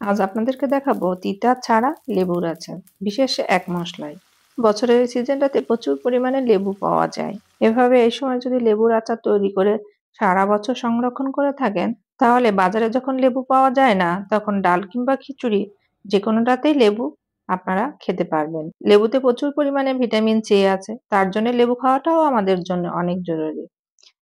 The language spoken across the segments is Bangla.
আজ আপনাদেরকে দেখাবো তিতা ছাড়া লেবুর আচার, বিশেষ এক মশলায়। বছরের এই সিজনটাতে প্রচুর পরিমাণে লেবু পাওয়া যায়। এভাবে এই সময় যদি লেবুর আচার তৈরি করে সারা বছর সংরক্ষণ করে থাকেন, তাহলে বাজারে যখন লেবু পাওয়া যায় না, তখন ডাল কিংবা খিচুড়ি যেকোনোটাতেই লেবু আপনারা খেতে পারবেন। লেবুতে প্রচুর পরিমাণে ভিটামিন সি আছে, তার জন্য লেবু খাওয়াটাও আমাদের জন্য অনেক জরুরি।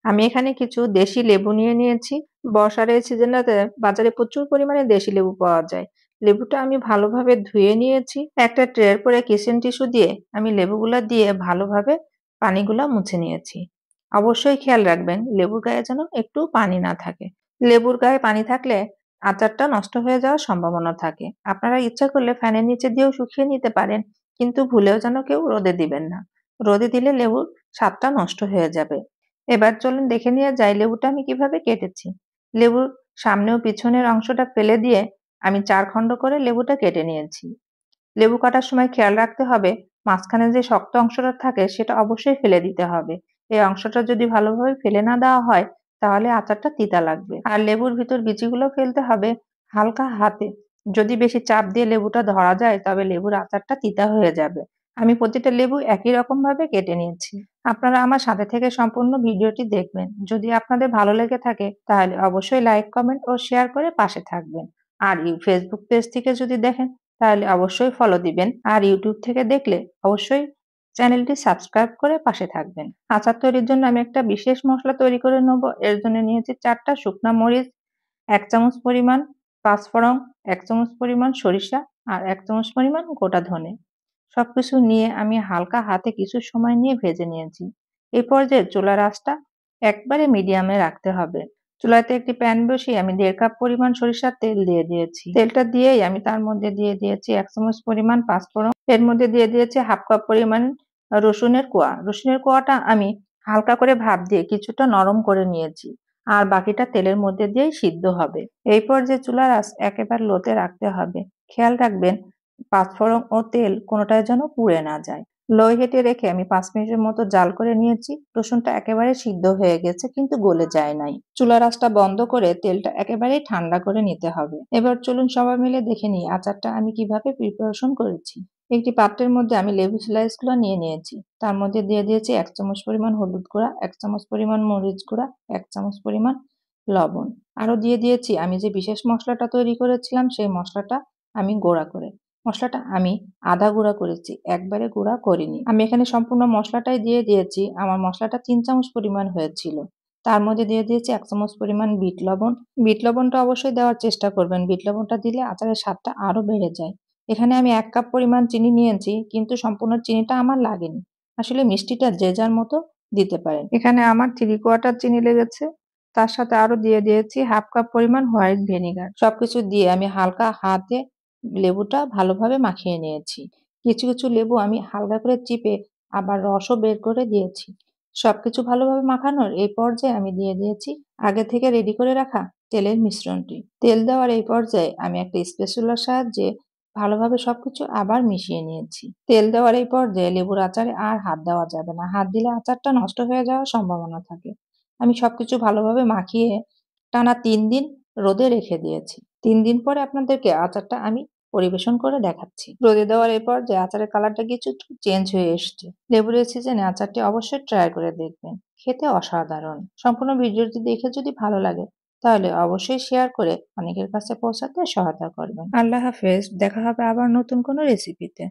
আমি এখানে কিছু দেশি লেবু নিয়ে নিয়েছি। বর্ষার এই সিজনটাতে বাজারে প্রচুর পরিমাণে দেশি লেবু পাওয়া যায়। লেবুটা আমি ভালোভাবে ধুয়ে নিয়েছি। একটা ট্রের পরে কিচেন টিস্যু দিয়ে আমি লেবুগুলা দিয়ে ভালোভাবে পানিগুলা মুছে নিয়েছি। অবশ্যই খেয়াল রাখবেন লেবুর গায়ে যেন একটু পানি না থাকে। লেবুর গায়ে পানি থাকলে আচারটা নষ্ট হয়ে যাওয়ার সম্ভাবনা থাকে। আপনারা ইচ্ছা করলে ফ্যানের নিচে দিয়েও শুকিয়ে নিতে পারেন, কিন্তু ভুলেও যেন কেউ রোদে দিবেন না। রোদে দিলে লেবুর স্বাদটা নষ্ট হয়ে যাবে। এবার চলুন দেখে নেওয়া যায় লেবুটা আমি কিভাবে কেটেছি। লেবুর সামনে ও পিছনের অংশটা ফেলে দিয়ে আমি ৪ খণ্ড করে লেবুটা কেটে নিয়েছি। লেবু কাটার সময় খেয়াল রাখতে হবে মাঝখানে যে শক্ত অংশটা থাকে সেটা অবশ্যই ফেলে দিতে হবে। এই অংশটা যদি ভালোভাবে ফেলে না দেওয়া হয়, তাহলে আচারটা তিতা লাগবে। আর লেবুর ভিতর বিচিগুলো ফেলতে হবে হালকা হাতে। যদি বেশি চাপ দিয়ে লেবুটা ধরা যায়, তবে লেবুর আচারটা তিতা হয়ে যাবে। আমি প্রতিটা লেবু একই রকম ভাবে কেটে নিয়েছি। আপনারা আমার সাথে থেকে সম্পূর্ণ ভিডিওটি দেখবেন। যদি আপনাদের ভালো লেগে থাকে, তাহলে অবশ্যই লাইক, কমেন্ট ও শেয়ার করে পাশে থাকবেন। আর ফেসবুক পেজ থেকে যদি দেখেন, তাহলে অবশ্যই ফলো দিবেন। আর ইউটিউব থেকে দেখলে অবশ্যই চ্যানেলটি সাবস্ক্রাইব করে পাশে থাকবেন। আচার তৈরির জন্য আমি একটা বিশেষ মশলা তৈরি করে নেব। এর জন্য নিয়েছি ৪টা শুকনা মরিচ, ১ চামচ পরিমাণ পাঁচফোড়ন, ১ চামচ পরিমাণ সরিষা আর ১ চামচ পরিমাণ গোটা ধনে। সবকিছু নিয়ে আমি হালকা হাতে কিছু সময় নিয়ে ভেজে নিয়েছি। এই পর্যায়ে চুলার আঁচটা একবারে মিডিয়ামে রাখতে হবে। চুলাতে একটি প্যান বসিয়ে আমি ১.৫ কাপ পরিমাণ সরিষার তেল দিয়ে দিয়েছি। তেলটা দিয়েই আমি তার মধ্যে দিয়ে দিয়েছি ১ চামচ পরিমাণ পাঁচফোড়ন। এর মধ্যে দিয়ে দিয়েছি 1/2 কাপ পরিমাণ রসুনের কোয়া। রসুনের কোয়াটা আমি হালকা করে ভাপ দিয়ে কিছুটা নরম করে নিয়েছি। আর বাকিটা তেলের মধ্যে দিয়েই সিদ্ধ হবে। এই পর্যায়ে চুলার আঁচ একেবারে লোতে রাখতে হবে। খেয়াল রাখবেন পাঁচফোড়ন ও তেল কোনোটাই যেন পুড়ে না যায়। লো হিটে রেখে আমি ৫ মিনিটের মতো জাল করে নিয়েছি। রসুনটা একেবারে সিদ্ধ হয়ে গেছে, কিন্তু গলে যায় নাই। চুলার আঁচটা বন্ধ করে তেলটা একেবারেই ঠান্ডা করে নিতে হবে। এবার চলুন সবাই মিলে দেখে নিই আচারটা আমি কিভাবে প্রিপারেশন করেছি। একটি পাত্রের মধ্যে আমি লেবু স্লাইসগুলো নিয়ে নিয়েছি। তার মধ্যে দিয়ে দিয়েছি ১ চামচ পরিমাণ হলুদ গুঁড়া, ১ চামচ পরিমাণ মরিচ গুঁড়া, ১ চামচ পরিমাণ লবণ। আরো দিয়ে দিয়েছি আমি যে বিশেষ মশলাটা তৈরি করেছিলাম, সেই মশলাটা আমি গুঁড়া করে। মশলাটা আমি আধা গুঁড়া করেছি, একবারে গুঁড়া করিনি। আমি এখানে সম্পূর্ণ মশলাটাই দিয়ে দিয়েছি। আমার মশলাটা ৩ চামচ পরিমাণ হয়েছিল। তার মধ্যে দিয়ে দিয়েছি ১ চামচ পরিমাণ বিট লবণ। বিট লবণটা অবশ্যই দেওয়ার চেষ্টা করবেন। বিট লবণটা দিলে আচারের স্বাদটা আরো বেড়ে যায়। এখানে আমি ১ কাপ পরিমাণ চিনি নিয়েছি, কিন্তু সম্পূর্ণ চিনিটা আমার লাগেনি। আসলে মিষ্টিটা যে যার মতো দিতে পারেন। এখানে আমার 3/4 চিনি লেগেছে। তার সাথে আরো দিয়ে দিয়েছি 1/2 কাপ পরিমাণ হোয়াইট ভিনেগার। সবকিছু দিয়ে আমি হালকা হাতে লেবুটা ভালোভাবে মাখিয়ে নিয়েছি। কিছু কিছু লেবু আমি হালকা করে চিপে আবার রসও বের করে দিয়েছি। সবকিছু ভালোভাবে মাখানোর এই পর্যায়ে আমি দিয়ে দিয়েছি আগে থেকে রেডি করে রাখা তেলের মিশ্রণটি। তেল দেওয়ার এই পর্যায়ে আমি একটা স্প্যাচুলার সাহায্যে ভালোভাবে সবকিছু আবার মিশিয়ে নিয়েছি। তেল দেওয়ার এই পর্যায়ে লেবুর আচারে আর হাত দেওয়া যাবে না। হাত দিলে আচারটা নষ্ট হয়ে যাওয়ার সম্ভাবনা থাকে। আমি সবকিছু ভালোভাবে মাখিয়ে টানা ৩ দিন রোদে রেখে দিয়েছি। ৩ দিন পরে আপনাদেরকে আচারটা আমি পরিবেশন করে দেখাচ্ছি। রোদে দেওয়ার এই পর্যায়ে আচারের কালারটা কিছু চেঞ্জ হয়ে এসছে। লেবুর এই সিজনে আচারটি অবশ্যই ট্রাই করে দেখবেন। খেতে অসাধারণ। সম্পূর্ণ ভিডিওটি দেখে যদি ভালো লাগে, তাহলে অবশ্যই শেয়ার করে অনেকের কাছে পৌঁছাতে সহায়তা করবেন। আল্লাহ হাফেজ। দেখা হবে আবার নতুন কোনো রেসিপিতে।